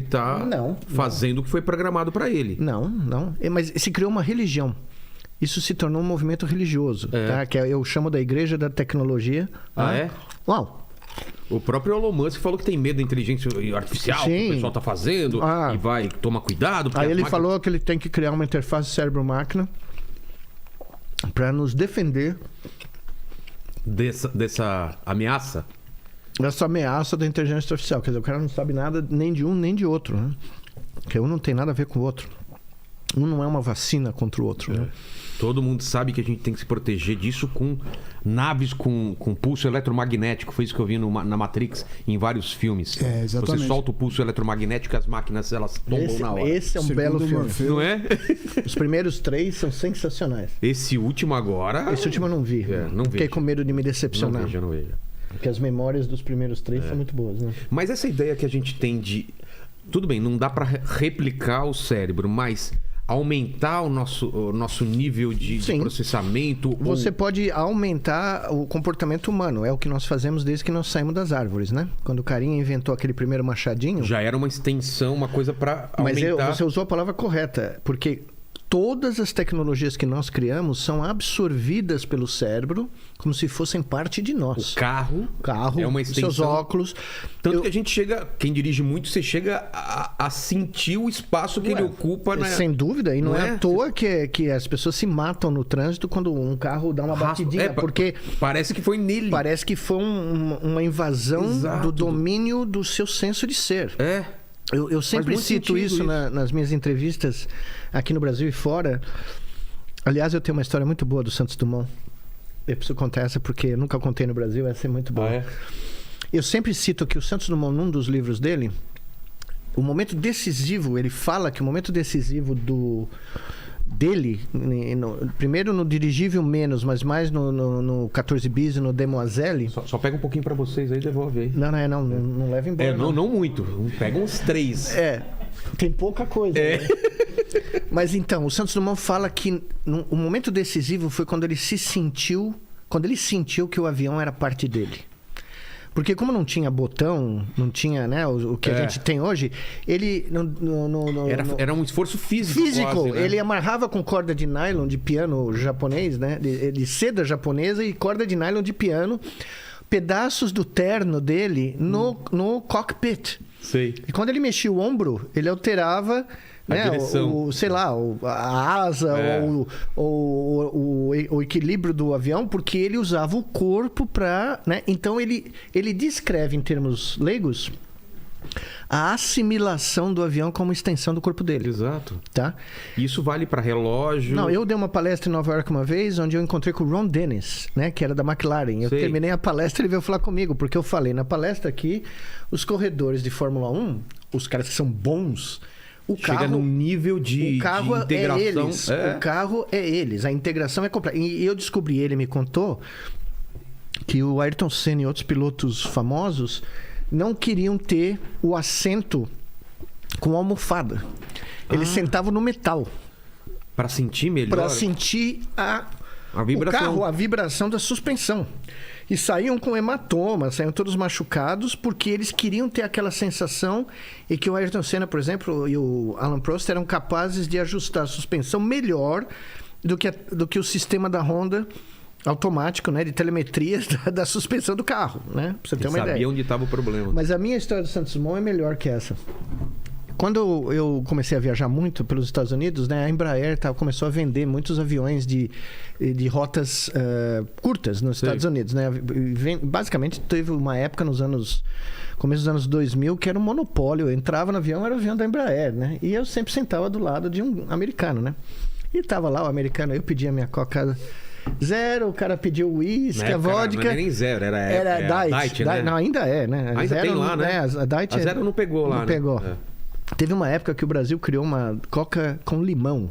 tá fazendo o que foi programado para ele. Não. Mas se criou uma religião. Isso se tornou um movimento religioso, tá? Que eu chamo da Igreja da Tecnologia. Ah, é? Uau! O próprio Elon Musk falou que tem medo da inteligência artificial que o pessoal tá fazendo e vai tomar cuidado. Aí ele falou que ele tem que criar uma interface cérebro-máquina para nos defender dessa ameaça. Essa ameaça da inteligência artificial. Quer dizer, o cara não sabe nada nem de um nem de outro, né? Porque um não tem nada a ver com o outro. Um não é uma vacina contra o outro, né? Todo mundo sabe que a gente tem que se proteger disso com naves com pulso eletromagnético. Foi isso que eu vi na Matrix, em vários filmes. Exatamente. Você solta o pulso eletromagnético e as máquinas elas tombam na hora. Esse é um belo filme. Morfeu. Não é? Os primeiros 3 são sensacionais. Esse último agora... Esse último eu não vi. Não Fiquei vejo. com medo de me decepcionar. Não vejo. Porque as memórias dos primeiros 3 são muito boas, né? Mas essa ideia que a gente tem de... Tudo bem, não dá para replicar o cérebro, mas... aumentar o nosso nível de processamento? Você pode aumentar o comportamento humano. É o que nós fazemos desde que nós saímos das árvores, né? Quando o carinha inventou aquele primeiro machadinho... Já era uma extensão, uma coisa para aumentar... Mas você usou a palavra correta, porque todas as tecnologias que nós criamos são absorvidas pelo cérebro como se fossem parte de nós. O carro é uma extensão. Seus óculos. Tanto que a gente chega, quem dirige muito, você chega a sentir o espaço que ele ocupa. Sem dúvida, e não é à toa que as pessoas se matam no trânsito quando um carro dá uma batidinha, porque... Parece que foi nele. Parece que foi uma invasão do domínio do seu senso de ser. Eu sempre cito isso nas minhas entrevistas aqui no Brasil e fora. Aliás, eu tenho uma história muito boa do Santos Dumont. Eu preciso contar essa porque eu nunca contei no Brasil, essa é muito boa. Eu sempre cito que o Santos Dumont, num dos livros dele, o momento decisivo, ele fala que o momento decisivo dele, primeiro no Dirigível menos, mas mais no 14 bis e no Demoiselle. Só pega um pouquinho para vocês aí e devolve aí. Não leva embora. Não muito. Pega uns 3. Tem pouca coisa. Né? Mas então, o Santos Dumont fala que o momento decisivo foi quando ele sentiu que o avião era parte dele. Porque como não tinha botão, não tinha, né, o que a gente tem hoje, ele... Era um esforço físico quase, né? Ele amarrava com corda de nylon de piano japonês, né, de seda japonesa e corda de nylon de piano, pedaços do terno dele no cockpit. Sei. E quando ele mexia o ombro, ele alterava... a asa, o equilíbrio do avião, porque ele usava o corpo para... Né? Então, ele descreve, em termos leigos, a assimilação do avião como extensão do corpo dele. Exato. Tá? Isso vale para relógio? Não, eu dei uma palestra em Nova York uma vez, onde eu encontrei com o Ron Dennis, né, que era da McLaren. Eu terminei a palestra e ele veio falar comigo, porque eu falei na palestra que os corredores de Fórmula 1, os caras que são bons... Chega num nível de integração. O carro é eles. A integração é completa. E eu descobri, ele me contou, que o Ayrton Senna e outros pilotos famosos não queriam ter o assento com almofada. Eles sentavam no metal. Para sentir melhor? Para sentir a vibração. O carro, a vibração da suspensão. E saíam com hematomas, saíam todos machucados, porque eles queriam ter aquela sensação e que o Ayrton Senna, por exemplo, e o Alan Prost eram capazes de ajustar a suspensão melhor do que o sistema da Honda automático, né, de telemetria da suspensão do carro, né? Pra você ter uma ideia. Sabia onde estava o problema. Mas a minha história do Santos Dumont é melhor que essa. Quando eu comecei a viajar muito pelos Estados Unidos, né, a Embraer começou a vender muitos aviões de rotas curtas nos Estados Unidos. Né? Basicamente, teve uma época começo dos anos 2000, que era um monopólio. Eu entrava no avião, era o avião da Embraer, né? E eu sempre sentava do lado de um americano, né? E tava lá o americano, eu pedia minha coca zero, o cara pediu o uísque, a vodka. Não era nem zero, era Diet, né? Não, ainda é, né? Ainda zero, tem lá, né? A Diet a zero não pegou lá, não né? Pegou. Teve uma época que o Brasil criou uma coca com limão.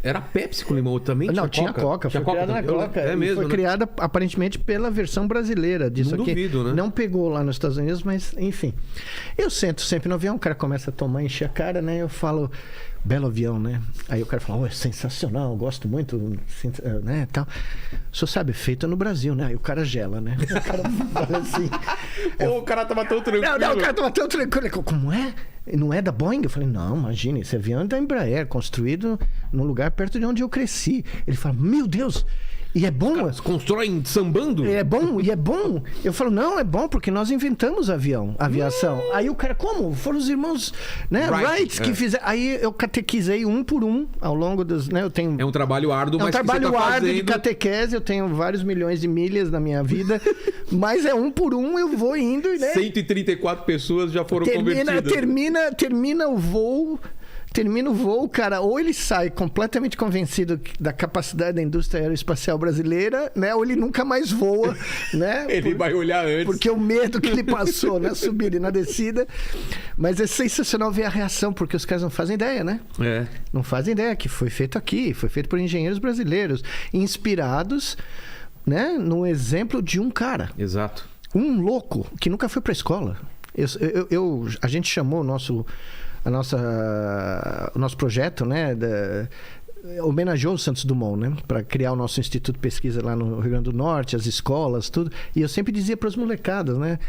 Era Pepsi com limão também? Não, tinha Coca. Foi criada na Coca. É mesmo, foi criada aparentemente pela versão brasileira disso aqui. Duvido, né? Não pegou lá nos Estados Unidos, mas enfim. Eu sento sempre no avião, o cara começa a tomar, encher a cara, né? Eu falo, belo avião, né? Aí o cara fala, é sensacional, gosto muito, né, tal. O senhor sabe, feito no Brasil, né? Aí o cara gela, né? O cara fala assim... O cara tava tão tranquilo. Não, o cara tava tão tranquilo. Como é? Não é da Boeing? Eu falei, não, imagina, esse avião é da Embraer, construído num lugar perto de onde eu cresci. Ele fala, meu Deus... E é bom. Os constroem sambando? É bom. Eu falo, não, é bom porque nós inventamos aviação. Aí o cara, como? Foram os irmãos, né, Wright que fizeram. Aí eu catequizei um por um ao longo dos, né, eu tenho... É um trabalho árduo, mas é um trabalho árduo fazendo... de catequese, eu tenho vários milhões de milhas na minha vida, mas é um por um, eu vou indo, né? 134 pessoas já foram convertidas. Termina o voo... cara, ou ele sai completamente convencido da capacidade da indústria aeroespacial brasileira, né? Ou ele nunca mais voa, né? Ele vai olhar antes. Porque o medo que ele passou na subida e na descida. Mas é sensacional ver a reação, porque os caras não fazem ideia, né? Não fazem ideia que foi feito aqui, foi feito por engenheiros brasileiros, inspirados, né? No exemplo de um cara. Exato. Um louco que nunca foi pra escola. A gente chamou o nosso projeto, né, homenageou o Santos Dumont, né, para criar o nosso instituto de pesquisa lá no Rio Grande do Norte, as escolas, tudo. E eu sempre dizia para os molecados, né,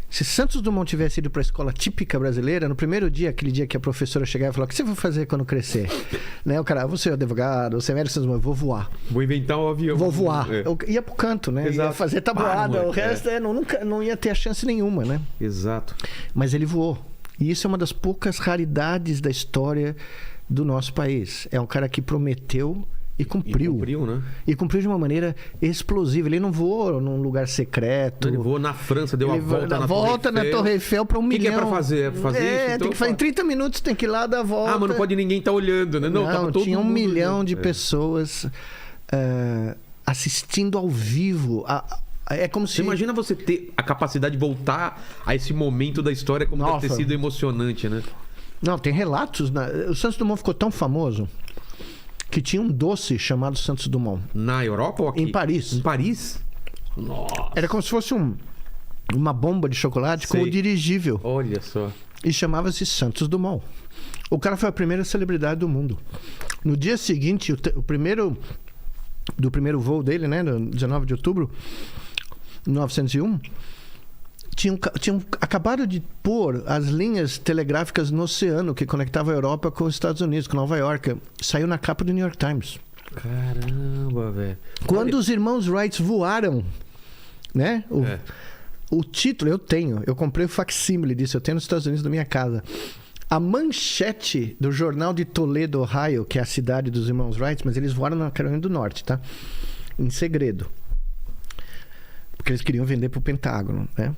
se Santos Dumont tivesse ido para a escola típica brasileira, no primeiro dia, aquele dia que a professora chegava e falava, o que você vai fazer quando crescer? Né, o cara, você é advogado, você é médico, eu vou voar. Vou inventar um avião. Vou voar. Eu ia pro canto, né? Exato. Ia fazer tabuada, o resto não ia ter a chance nenhuma, né? Exato. Mas ele voou. E isso é uma das poucas raridades da história do nosso país. É um cara que prometeu e cumpriu. E cumpriu, né? E cumpriu de uma maneira explosiva. Ele não voou num lugar secreto. Ele voou na França, deu a volta na Torre Eiffel para 1 milhão. O que é para fazer? Fazer isso? Então, tem que fazer em 30 minutos, tem que ir lá dar a volta. Ah, mas não pode ninguém estar olhando, né? Não, tinha 1 milhão de pessoas assistindo ao vivo. É como se... Você imagina você ter a capacidade de voltar a esse momento da história como deve ter sido emocionante, né? Não, tem relatos. O Santos Dumont ficou tão famoso que tinha um doce chamado Santos Dumont. Na Europa ou aqui? Em Paris. Em Paris? Nossa. Era como se fosse uma bomba de chocolate com o dirigível. Olha só. E chamava-se Santos Dumont. O cara foi a primeira celebridade do mundo. No dia seguinte, do primeiro voo dele, né? No 19 de outubro... 1901, tinham acabado de pôr as linhas telegráficas no oceano que conectava a Europa com os Estados Unidos, com Nova York. Saiu na capa do New York Times. Caramba, velho. Quando os irmãos Wright voaram, né? O título eu comprei o facsímile disso, eu tenho nos Estados Unidos na minha casa. A manchete do jornal de Toledo, Ohio, que é a cidade dos irmãos Wright, mas eles voaram na Carolina do Norte, tá? Em segredo. Porque eles queriam vender para o Pentágono, né?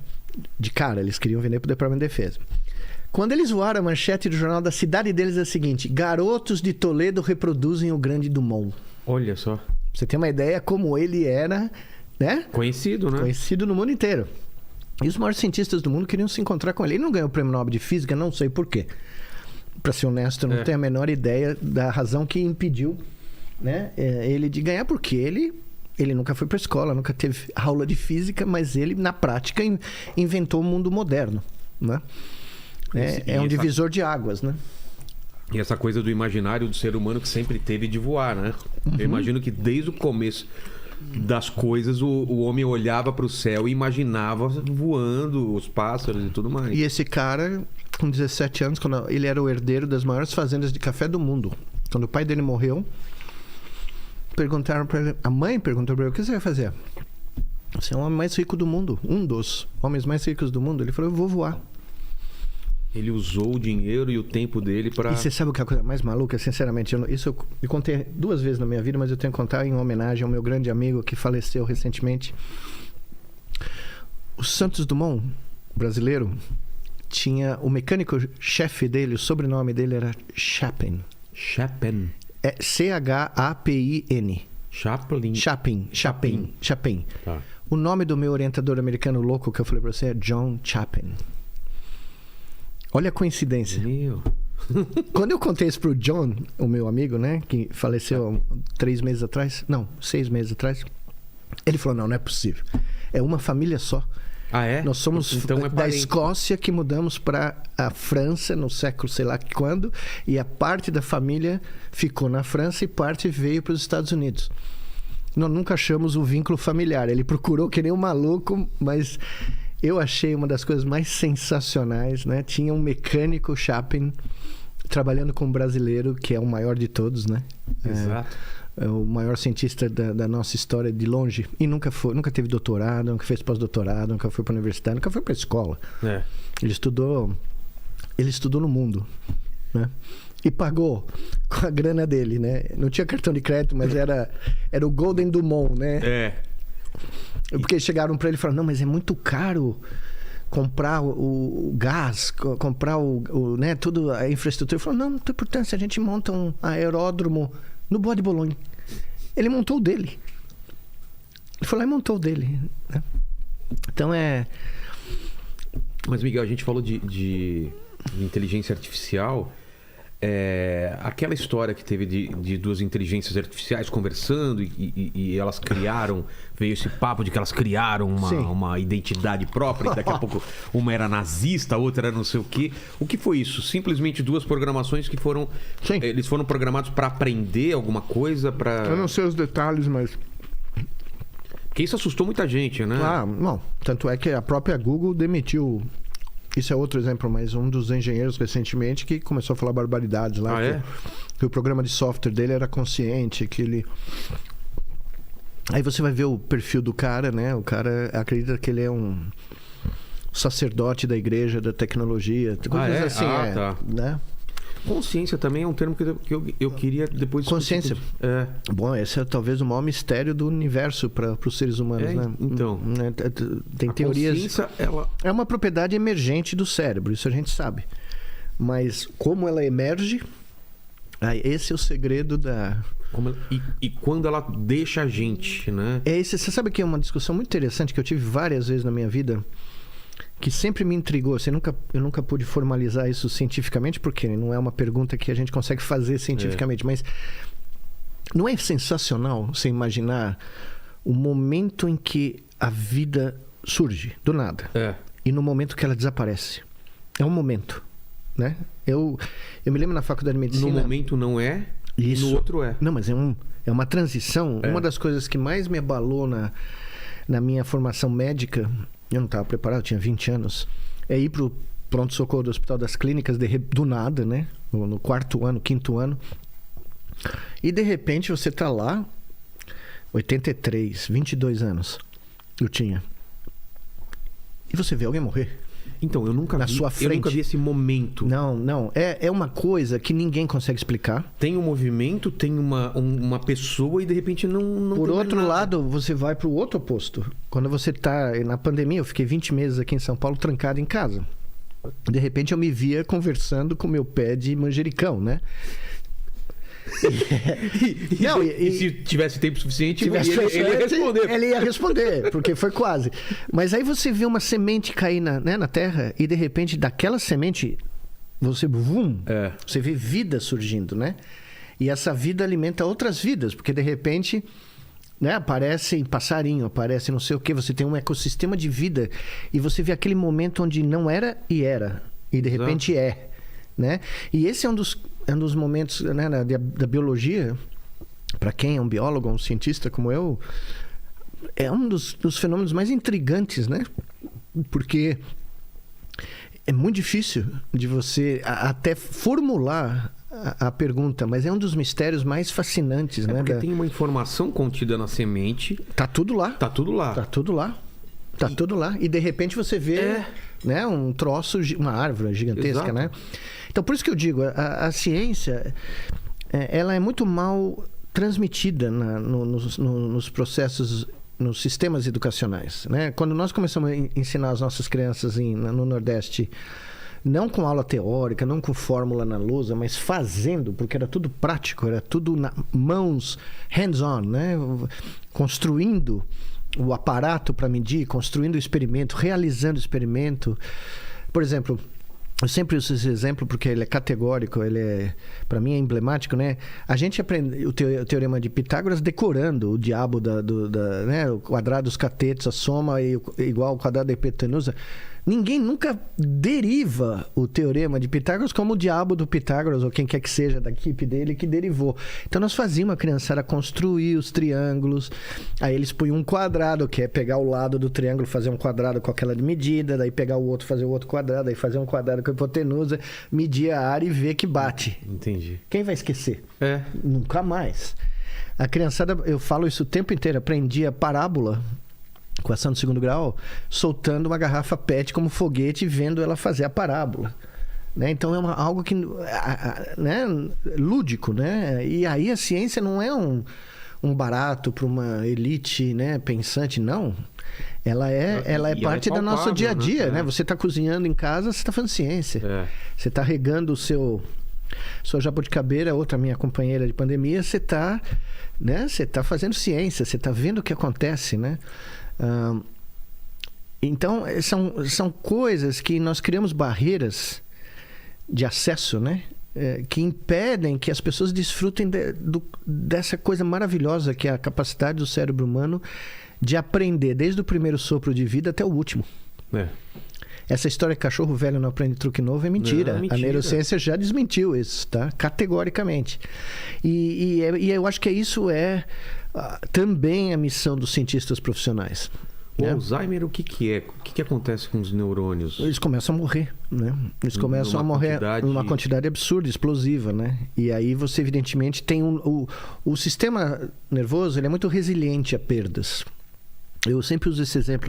De cara, eles queriam vender para o Departamento de Defesa. Quando eles voaram, a manchete do jornal da cidade deles é a seguinte: garotos de Toledo reproduzem o grande Dumont. Olha só. Você tem uma ideia como ele era, né? Conhecido, né? Conhecido no mundo inteiro. E os maiores cientistas do mundo queriam se encontrar com ele. Ele não ganhou o Prêmio Nobel de Física, não sei porquê. Para ser honesto, eu não tenho a menor ideia da razão que impediu, né, ele de ganhar, porque ele nunca foi para a escola, nunca teve aula de física, mas ele, na prática, inventou o mundo moderno, né? É um divisor de águas, né? E essa coisa do imaginário do ser humano que sempre teve de voar, né? Eu imagino que desde o começo das coisas o homem olhava para o céu e imaginava voando os pássaros e tudo mais. E esse cara, com 17 anos, quando ele era o herdeiro das maiores fazendas de café do mundo. Quando o pai dele morreu, perguntaram para ele, a mãe perguntou para ele: o que você vai fazer? Você é o homem mais rico do mundo, um dos homens mais ricos do mundo. Ele falou: eu vou voar. Ele usou o dinheiro e o tempo dele para... E você sabe o que é a coisa mais maluca? Sinceramente, isso eu contei 2 vezes na minha vida, mas eu tenho que contar em homenagem ao meu grande amigo que faleceu recentemente. O Santos Dumont, brasileiro, tinha o mecânico-chefe dele, o sobrenome dele era Chapin. Chapin. É C-H-A-P-I-N. Chapin. Tá. O nome do meu orientador americano louco que eu falei pra você é John Chapin. Olha a coincidência. Meu. Quando eu contei isso pro John, o meu amigo, né, que faleceu 3 meses atrás, não, 6 meses atrás, ele falou: não é possível. É uma família só Ah, é? Nós somos então da Escócia que mudamos para a França no século sei lá quando, e a parte da família ficou na França e parte veio para os Estados Unidos. Nós nunca achamos o vínculo familiar. Ele procurou que nem um maluco, mas eu achei uma das coisas mais sensacionais, né? Tinha um mecânico Chapin trabalhando com um brasileiro, que é o maior de todos, né? Exato. É o maior cientista da nossa história de longe. E nunca teve doutorado, nunca fez pós-doutorado, nunca foi para a universidade, nunca foi para a escola. Ele estudou no mundo, né? E pagou com a grana dele, né? Não tinha cartão de crédito, mas era o Golden Dumont, né? Porque chegaram para ele e falaram, não, mas é muito caro comprar o gás, comprar né, tudo, a infraestrutura. Ele falou, não tem importância, a gente monta um aeródromo no Bois de Boulogne. Ele montou o dele. Ele foi lá e montou o dele, né? Então Mas, Miguel, a gente falou de inteligência artificial. Aquela história que teve de duas inteligências artificiais conversando e elas criaram, veio esse papo de que elas criaram uma identidade própria, e daqui a pouco uma era nazista, a outra era não sei o quê. O que foi isso? Simplesmente duas programações que foram... Sim. Eles foram programados para aprender alguma coisa, para... Eu não sei os detalhes, mas... Porque isso assustou muita gente, né? Não. Tanto é que a própria Google demitiu... Isso é outro exemplo, mas um dos engenheiros recentemente que começou a falar barbaridades lá. Que o programa de software dele era consciente, que ele... Aí você vai ver o perfil do cara, né? O cara acredita que ele é um sacerdote da igreja, da tecnologia. Coisas assim, tá. Né? Consciência também é um termo que eu queria depois... Consciência. Bom, esse é talvez o maior mistério do universo para os seres humanos, né? Então... Tem teorias... Consciência, ela... É uma propriedade emergente do cérebro, isso a gente sabe. Mas como ela emerge, esse é o segredo da... E quando ela deixa a gente, né? Você sabe que é uma discussão muito interessante que eu tive várias vezes na minha vida, que sempre me intrigou. Eu nunca pude formalizar isso cientificamente, porque não é uma pergunta que a gente consegue fazer cientificamente. Mas não é sensacional você imaginar o momento em que a vida surge, do nada, e no momento que ela desaparece? É um momento, né? Eu me lembro na faculdade de medicina... No momento não é, isso. No outro é. Não, mas é uma transição. Uma das coisas que mais me abalou na minha formação médica... Eu não estava preparado, eu tinha 20 anos. É ir pro pronto-socorro do Hospital das Clínicas do nada, né? No quarto ano, quinto ano. E de repente você tá lá, 83, 22 anos eu tinha. E você vê alguém morrer. Então, eu nunca vi esse momento. Não. É uma coisa que ninguém consegue explicar. Tem um movimento, tem uma pessoa e de repente não Por tem outro mais nada. lado, você vai para o outro oposto. Quando você tá na pandemia, eu fiquei 20 meses aqui em São Paulo trancado em casa. De repente eu me via conversando com meu pé de manjericão, né? E se tivesse tempo suficiente, ele ia responder. Ele ia responder, porque foi quase. Mas aí você vê uma semente cair na terra e de repente daquela semente você você vê vida surgindo, né? E essa vida alimenta outras vidas, porque de repente, né, aparece passarinho, aparece não sei o que, você tem um ecossistema de vida e você vê aquele momento onde não era e era, e de repente né? E esse é um dos momentos, né, da biologia, para quem é um biólogo, um cientista como eu, é um dos fenômenos mais intrigantes, né? Porque é muito difícil de você até formular a pergunta, mas é um dos mistérios mais fascinantes, né? Porque tem uma informação contida na semente. Tá tudo lá. Tá tudo lá. E de repente você vê né, um troço, uma árvore gigantesca, exato, né? Então, por isso que eu digo, a ciência, ela é muito mal transmitida nos processos, nos sistemas educacionais, né? Quando nós começamos a ensinar as nossas crianças no Nordeste, não com aula teórica, não com fórmula na lousa, mas fazendo, porque era tudo prático, era tudo mãos, hands-on, né? Construindo o aparato para medir, construindo o experimento, realizando o experimento. Por exemplo, Eu sempre uso esse exemplo porque ele é categórico, para mim é emblemático, né? A gente aprende o teorema de Pitágoras decorando o diabo né? O quadrado dos catetos, a soma igual ao quadrado da hipotenusa. Ninguém nunca deriva o teorema de Pitágoras como o diabo do Pitágoras, ou quem quer que seja da equipe dele que derivou. Então nós fazíamos a criançada construir os triângulos, aí eles punham um quadrado, que é pegar o lado do triângulo, fazer um quadrado com aquela medida, daí pegar o outro, fazer o outro quadrado, aí fazer um quadrado com a hipotenusa, medir a área e ver que bate. Entendi. Quem vai esquecer? Nunca mais. A criançada, eu falo isso o tempo inteiro, aprendia parábola, equação do segundo grau, soltando uma garrafa PET como foguete e vendo ela fazer a parábola. Né? Então é algo que, né? Lúdico, né? E aí a ciência não é um barato para uma elite, né? Pensante, não. Ela é parte do nosso dia a dia, né? Você está cozinhando em casa, você está fazendo ciência. Você está regando o sua jabuticabeira, outra minha companheira de pandemia, você está, né? Você está fazendo ciência, você está vendo o que acontece, né? Então, são coisas que nós criamos barreiras de acesso, né? Que impedem que as pessoas desfrutem dessa coisa maravilhosa que é a capacidade do cérebro humano de aprender desde o primeiro sopro de vida até o último. Essa história que cachorro velho não aprende truque novo é mentira. Não, é mentira. A neurociência já desmentiu isso, tá? Categoricamente. E eu acho que isso também a missão dos cientistas profissionais. O Alzheimer, o que é? O que acontece com os neurônios? Eles começam a morrer, né? Eles começam a morrer numa quantidade absurda, explosiva, né? E aí você, evidentemente, tem o sistema nervoso, ele é muito resiliente a perdas. Eu sempre uso esse exemplo